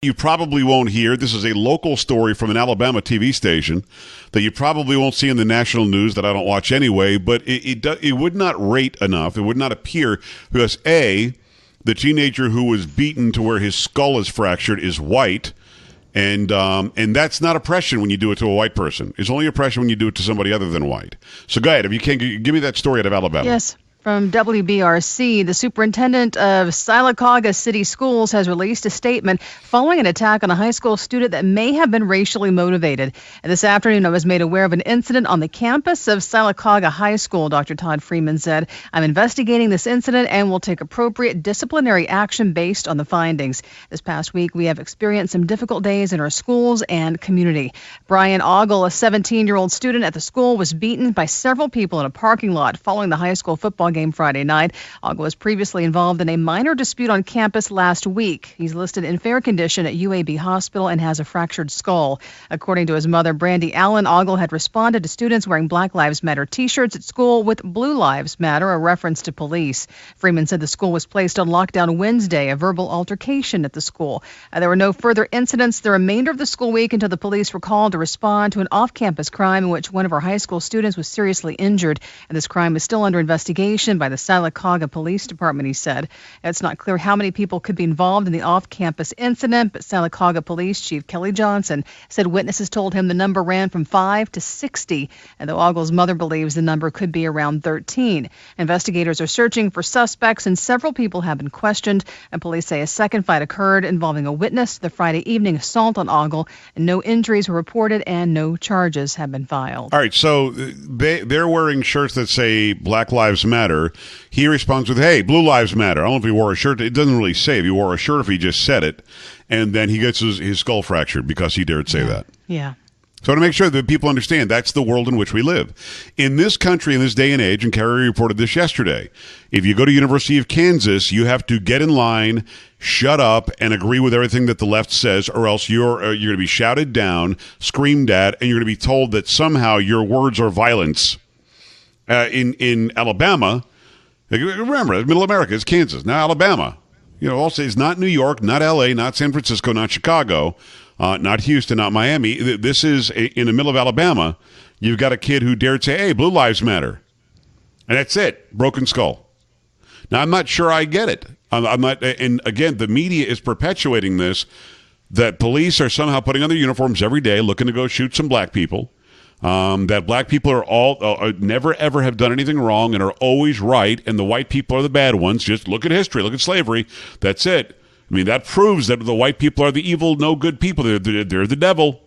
You probably won't hear. This is a local story from an Alabama TV station that you probably won't see in the national news that I don't watch anyway, but it would not rate enough. It would not appear because, A, the teenager who was beaten to where his skull is fractured is white, and that's not oppression when you do it to a white person. It's only oppression when you do it to somebody other than white. So go ahead. If you can, give me that story out of Alabama. Yes. From WBRC, the superintendent of Sylacauga City Schools has released a statement following an attack on a high school student that may have been racially motivated. And this afternoon, I was made aware of an incident on the campus of Sylacauga High School, Dr. Todd Freeman said. I'm investigating this incident and will take appropriate disciplinary action based on the findings. This past week, we have experienced some difficult days in our schools and community. Brian Ogle, a 17-year-old student at the school, was beaten by several people in a parking lot following the high school football game Friday night. Ogle was previously involved in a minor dispute on campus last week. He's listed in fair condition at UAB Hospital and has a fractured skull. According to his mother, Brandy Allen, Ogle had responded to students wearing Black Lives Matter t-shirts at school with Blue Lives Matter, a reference to police. Freeman said the school was placed on lockdown Wednesday, a verbal altercation at the school. There were no further incidents the remainder of the school week until the police were called to respond to an off-campus crime in which one of our high school students was seriously injured. And this crime is still under investigation by the Sylacauga Police Department, he said. It's not clear how many people could be involved in the off-campus incident, but Sylacauga Police Chief Kelly Johnson said witnesses told him the number ran from 5 to 60, and though Ogle's mother believes the number could be around 13. Investigators are searching for suspects, and several people have been questioned, and police say a second fight occurred involving a witness to the Friday evening assault on Ogle, and no injuries were reported and no charges have been filed. All right, so they're wearing shirts that say Black Lives Matter. He responds with, hey, Blue Lives Matter. I don't know if he wore a shirt. It doesn't really say if he wore a shirt, if he just said it. And then he gets his skull fractured because he dared say that. Yeah. So to make sure that people understand, that's the world in which we live. In this country, in this day and age, and Kerry reported this yesterday, if you go to University of Kansas, you have to get in line, shut up, and agree with everything that the left says, or else you're going to be shouted down, screamed at, and you're going to be told that somehow your words are violence. In Alabama, remember, middle America is Kansas. Now Alabama, also it's not New York, not L.A., not San Francisco, not Chicago, not Houston, not Miami. This is in the middle of Alabama. You've got a kid who dared say, hey, Blue Lives Matter. And that's it, broken skull. Now, I'm not sure I get it. I'm not, and again, the media is perpetuating this, that police are somehow putting on their uniforms every day, looking to go shoot some black people. That black people are all never ever have done anything wrong and are always right, and the white people are the bad ones. Just look at history, look at slavery. That's it. I mean, that proves that the white people are the evil, no good people. They're the devil.